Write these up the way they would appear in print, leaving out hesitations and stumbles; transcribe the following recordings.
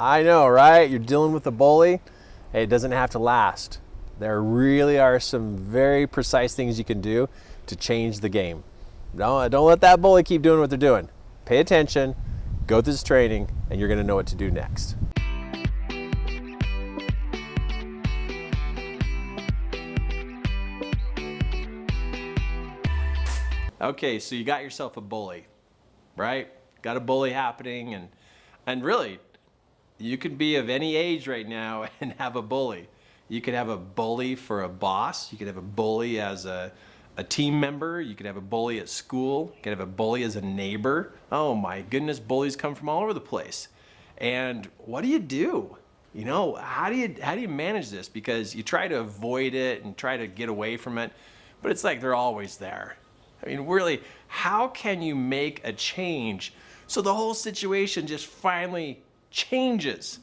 I know, right? You're dealing with a bully. Hey, it doesn't have to last. There really are some very precise things you can do to change the game. Don't let that bully keep doing what they're doing. Pay attention, go through this training, and you're gonna know what to do next. Okay, so you got yourself a bully, right? Got a bully happening, and really, you could be of any age right now and have a bully. You could have a bully for a boss. You could have a bully as a team member. You could have a bully at school. You could have a bully as a neighbor. Oh my goodness, bullies come from all over the place. And what do you do? You know, how do you manage this? Because you try to avoid it and try to get away from it, but it's like they're always there. I mean, really, how can you make a change so the whole situation just finally changes?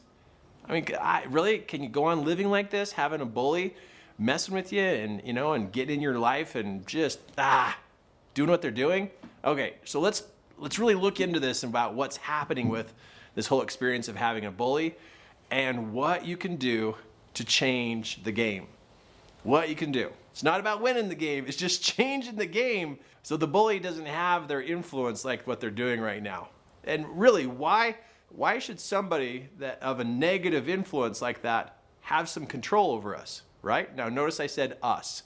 I mean, really, can you go on living like this, having a bully messing with you and, you know, and getting in your life and just, doing what they're doing? Okay, so let's really look into this about what's happening with this whole experience of having a bully and what you can do to change the game. What you can do. It's not about winning the game, it's just changing the game so the bully doesn't have their influence like what they're doing right now. And really, why should somebody that of a negative influence like that have some control over us, right? Now notice I said us.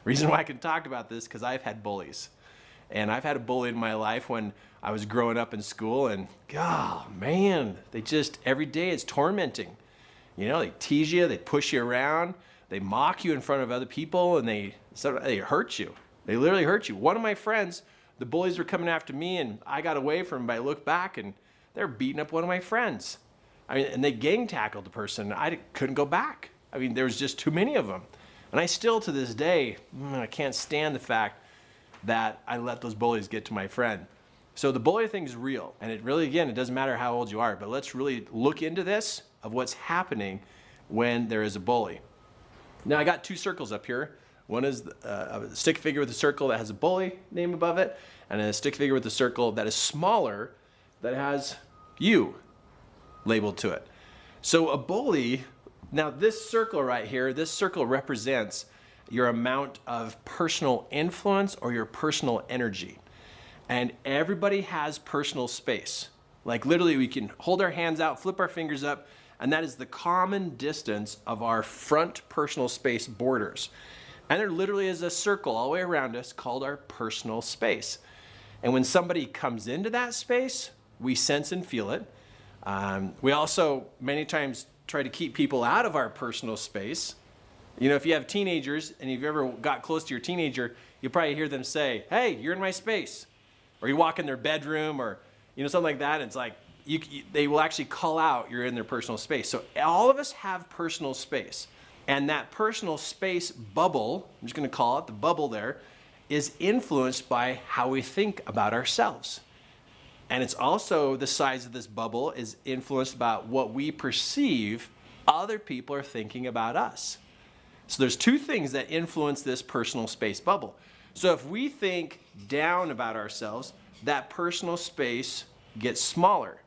Reason why I can talk about this, because I've had bullies. And I've had a bully in my life when I was growing up in school, and oh man, they just, every day it's tormenting. You know, they tease you, they push you around, they mock you in front of other people, and they hurt you. They literally hurt you. One of my friends, the bullies were coming after me, and I got away from them, but I looked back and they're beating up one of my friends. I mean, and they gang tackled the person. I couldn't go back. I mean, there was just too many of them. And I still, to this day, I can't stand the fact that I let those bullies get to my friend. So the bully thing is real. And it really, again, it doesn't matter how old you are, but let's really look into this of what's happening when there is a bully. Now I got two circles up here. One is a stick figure with a circle that has a bully name above it, and a stick figure with a circle that is smaller that has you labeled to it. So a bully, now this circle right here, this circle represents your amount of personal influence or your personal energy. And everybody has personal space. Like literally we can hold our hands out, flip our fingers up, and that is the common distance of our front personal space borders. And there literally is a circle all the way around us called our personal space. And when somebody comes into that space, we sense and feel it. We also many times try to keep people out of our personal space. You know, if you have teenagers and you've ever got close to your teenager, you'll probably hear them say, "Hey, you're in my space." Or you walk in their bedroom or, you know, something like that. And it's like, they will actually call out you're in their personal space. So all of us have personal space. And that personal space bubble, I'm just going to call it the bubble there, is influenced by how we think about ourselves. And it's also, the size of this bubble is influenced by what we perceive other people are thinking about us. So there's two things that influence this personal space bubble. So if we think down about ourselves, that personal space gets smaller.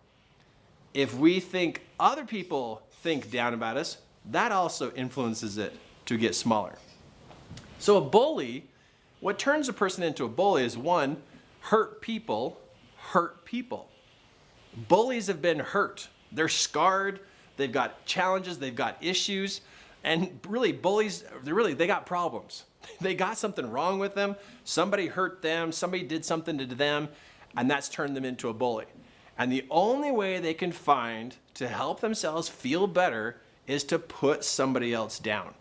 If we think other people think down about us, that also influences it to get smaller. So a bully, what turns a person into a bully is one, hurt people hurt people. Bullies have been hurt. They're scarred, they've got challenges, they've got issues, and really bullies, they got problems. They got something wrong with them, somebody hurt them, somebody did something to them, and that's turned them into a bully. And the only way they can find to help themselves feel better is to put somebody else down.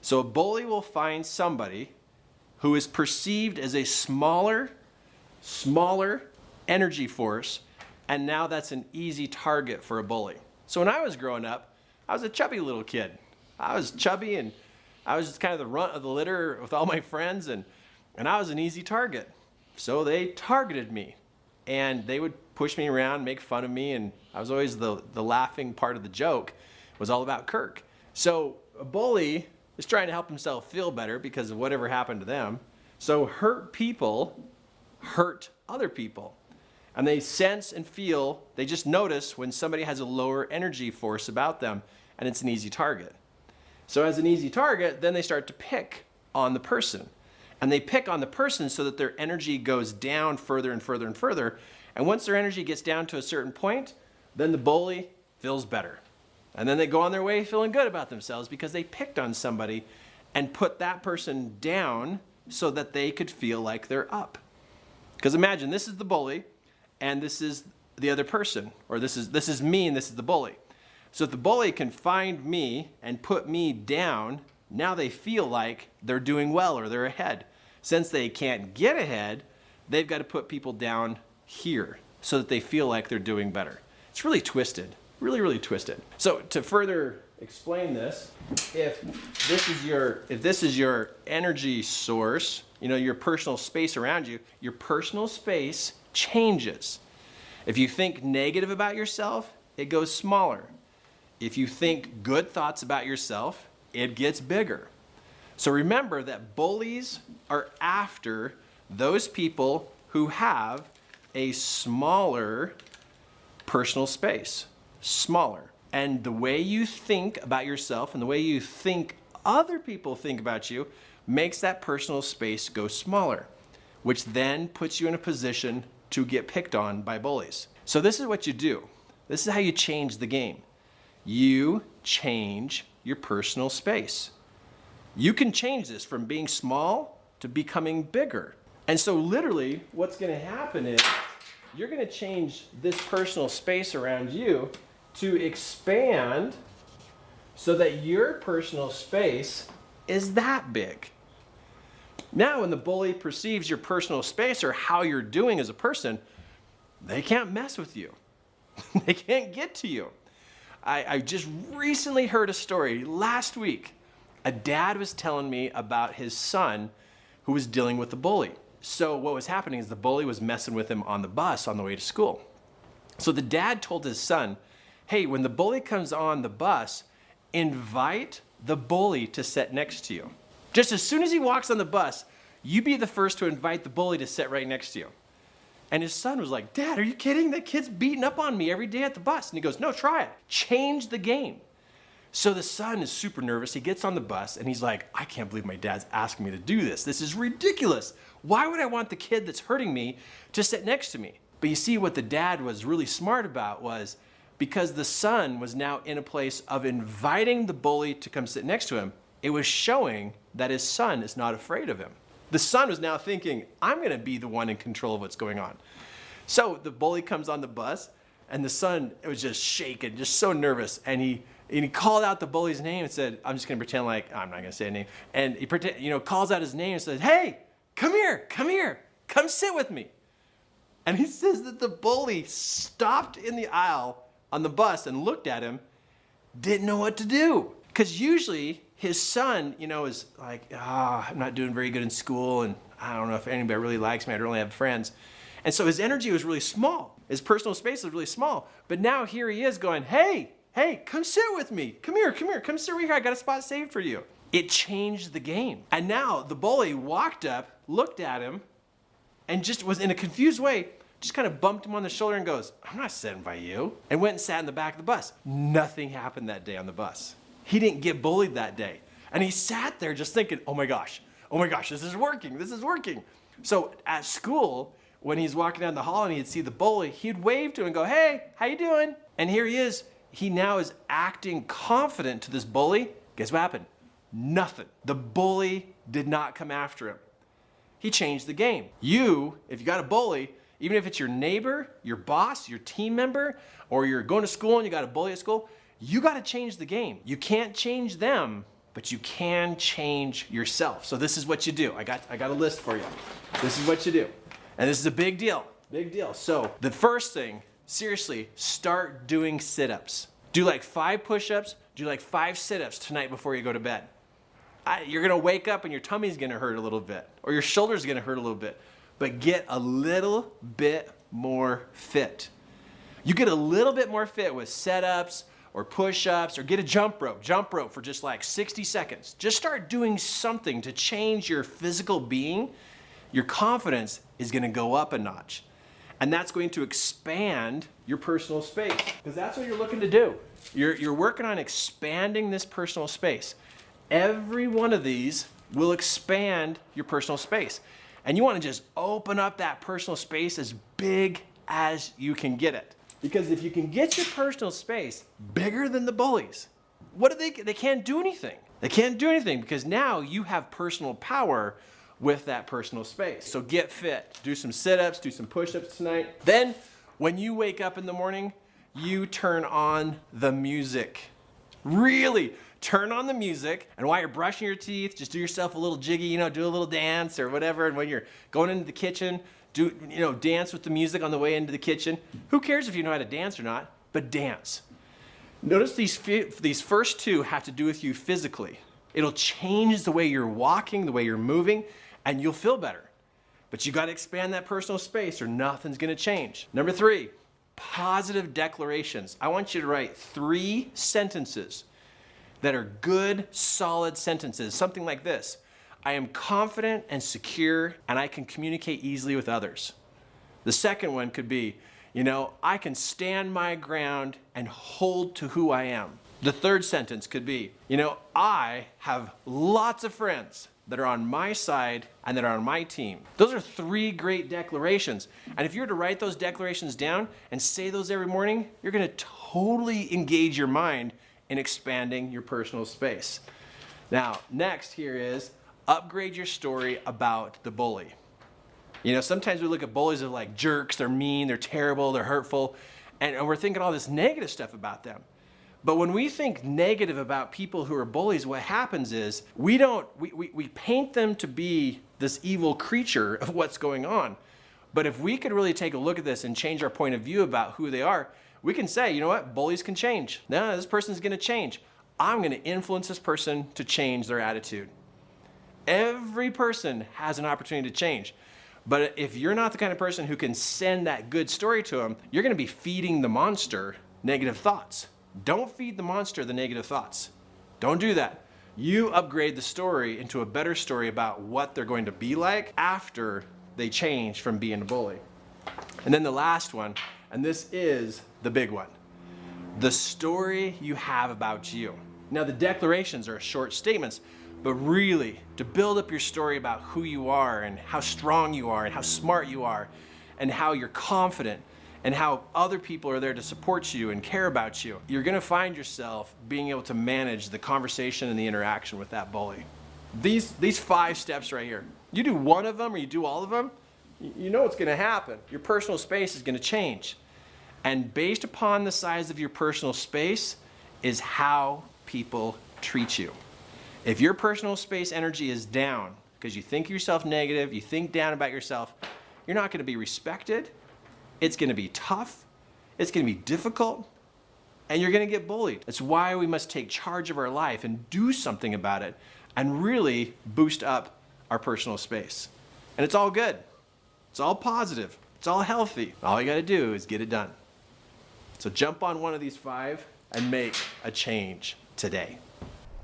So a bully will find somebody who is perceived as a smaller energy force, and now that's an easy target for a bully. So when I was growing up, I was a chubby little kid. I was chubby and I was just kind of the runt of the litter with all my friends, and I was an easy target. So they targeted me, and they would push me around, make fun of me, and I was always the laughing part of the joke. It was all about Kirk. So a bully is trying to help himself feel better because of whatever happened to them. So hurt people hurt other people. And they sense and feel, they just notice when somebody has a lower energy force about them, and it's an easy target. So as an easy target, then they start to pick on the person. And they pick on the person so that their energy goes down further and further and further. And once their energy gets down to a certain point, then the bully feels better. And then they go on their way feeling good about themselves because they picked on somebody and put that person down so that they could feel like they're up. Because imagine this is the bully and this is the other person, or this is me and this is the bully. So if the bully can find me and put me down, now they feel like they're doing well or they're ahead. Since they can't get ahead, they've got to put people down here so that they feel like they're doing better. It's really twisted, really, really twisted. So to further explain this, if this is your energy source, your personal space around you, your personal space changes. If you think negative about yourself, it goes smaller. If you think good thoughts about yourself, it gets bigger. So remember that bullies are after those people who have a smaller personal space, smaller. And the way you think about yourself and the way you think other people think about you makes that personal space go smaller, which then puts you in a position to get picked on by bullies. So this is what you do. This is how you change the game. You change your personal space. You can change this from being small to becoming bigger. And so literally what's going to happen is you're going to change this personal space around you to expand so that your personal space is that big. Now when the bully perceives your personal space or how you're doing as a person, they can't mess with you. They can't get to you. I just recently heard a story last week. A dad was telling me about his son who was dealing with the bully. So what was happening is the bully was messing with him on the bus on the way to school. So the dad told his son, hey, when the bully comes on the bus, invite the bully to sit next to you. Just as soon as he walks on the bus, you be the first to invite the bully to sit right next to you. And his son was like, Dad, are you kidding? That kid's beating up on me every day at the bus. And he goes, no, try it. Change the game. So the son is super nervous. He gets on the bus and he's like, I can't believe my dad's asking me to do this. This is ridiculous. Why would I want the kid that's hurting me to sit next to me? But you see, what the dad was really smart about was because the son was now in a place of inviting the bully to come sit next to him, it was showing that his son is not afraid of him. The son was now thinking, I'm going to be the one in control of what's going on. So the bully comes on the bus and the son was just shaking, just so nervous. And he called out the bully's name and said, I'm just going to pretend like I'm not going to say a name. And he calls out his name and says, hey, come here, come sit with me. And he says that the bully stopped in the aisle on the bus and looked at him, didn't know what to do. Because usually his son, is like, I'm not doing very good in school and I don't know if anybody really likes me, I don't really have friends. And so his energy was really small. His personal space was really small. But now here he is going, hey, come sit with me. Come here, come sit right here. I got a spot saved for you. It changed the game. And now the bully walked up, looked at him, and just was in a confused way, just kind of bumped him on the shoulder and goes, I'm not sitting by you. And went and sat in the back of the bus. Nothing happened that day on the bus. He didn't get bullied that day. And he sat there just thinking, oh my gosh, this is working. So at school, when he's walking down the hall and he'd see the bully, he'd wave to him and go, hey, how you doing? And here he is. He now is acting confident to this bully. Guess what happened? Nothing. The bully did not come after him. He changed the game. You, if you got a bully, even if it's your neighbor, your boss, your team member, or you're going to school and you got a bully at school, you got to change the game. You can't change them, but you can change yourself. So this is what you do. I got a list for you. This is what you do. And this is a big deal. So the first thing, seriously, start doing sit-ups. Do like 5 push-ups, do like 5 sit-ups tonight before you go to bed. You're going to wake up and your tummy's going to hurt a little bit, or your shoulder's going to hurt a little bit, but get a little bit more fit. You get a little bit more fit with sit-ups or push-ups, or get a jump rope for just like 60 seconds. Just start doing something to change your physical being. Your confidence is going to go up a notch. And that's going to expand your personal space, because that's what you're looking to do. You're working on expanding this personal space. Every one of these will expand your personal space. And you want to just open up that personal space as big as you can get it. Because if you can get your personal space bigger than the bullies, what do they can't do anything. They can't do anything because now you have personal power with that personal space. So get fit, do some sit-ups, do some push-ups tonight. Then when you wake up in the morning, you turn on the music. Really turn on the music, and while you're brushing your teeth, just do yourself a little jiggy, do a little dance or whatever. And when you're going into the kitchen, dance with the music on the way into the kitchen. Who cares if you know how to dance or not, but dance. Notice these first two have to do with you physically. It'll change the way you're walking, the way you're moving, and you'll feel better. But you got to expand that personal space or nothing's going to change. Number 3, positive declarations. I want you to write 3 sentences that are good, solid sentences. Something like this: I am confident and secure, and I can communicate easily with others. The second one could be, I can stand my ground and hold to who I am. The third sentence could be, I have lots of friends that are on my side and that are on my team. Those are 3 great declarations. And if you were to write those declarations down and say those every morning, you're going to totally engage your mind in expanding your personal space. Now, next here is upgrade your story about the bully. Sometimes we look at bullies as like jerks, they're mean, they're terrible, they're hurtful, and we're thinking all this negative stuff about them. But when we think negative about people who are bullies, what happens is we paint them to be this evil creature of what's going on. But if we could really take a look at this and change our point of view about who they are, we can say, you know what, bullies can change. No, this person's going to change. I'm going to influence this person to change their attitude. Every person has an opportunity to change. But if you're not the kind of person who can send that good story to them, you're going to be feeding the monster negative thoughts. Don't feed the monster the negative thoughts. Don't do that. You upgrade the story into a better story about what they're going to be like after they change from being a bully. And then the last one, and this is the big one, the story you have about you. Now, the declarations are short statements, but really to build up your story about who you are and how strong you are and how smart you are and how you're confident and how other people are there to support you and care about you, you're going to find yourself being able to manage the conversation and the interaction with that bully. These 5 steps right here, you do one of them or you do all of them, you know what's going to happen. Your personal space is going to change. And based upon the size of your personal space is how people treat you. If your personal space energy is down because you think yourself negative, you think down about yourself, you're not going to be respected. It's going to be tough. It's going to be difficult. And you're going to get bullied. That's why we must take charge of our life and do something about it and really boost up our personal space. And it's all good. It's all positive. It's all healthy. All you got to do is get it done. So jump on one of these 5 and make a change today.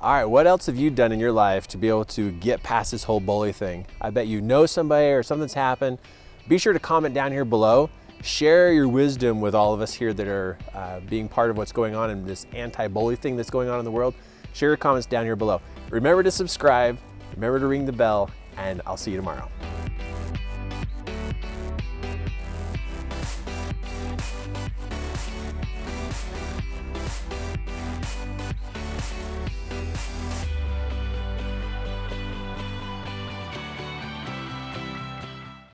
All right, what else have you done in your life to be able to get past this whole bully thing? I bet you know somebody or something's happened. Be sure to comment down here below. Share your wisdom with all of us here that are being part of what's going on in this anti-bully thing that's going on in the world. Share your comments down here below. Remember to subscribe, remember to ring the bell, and I'll see you tomorrow.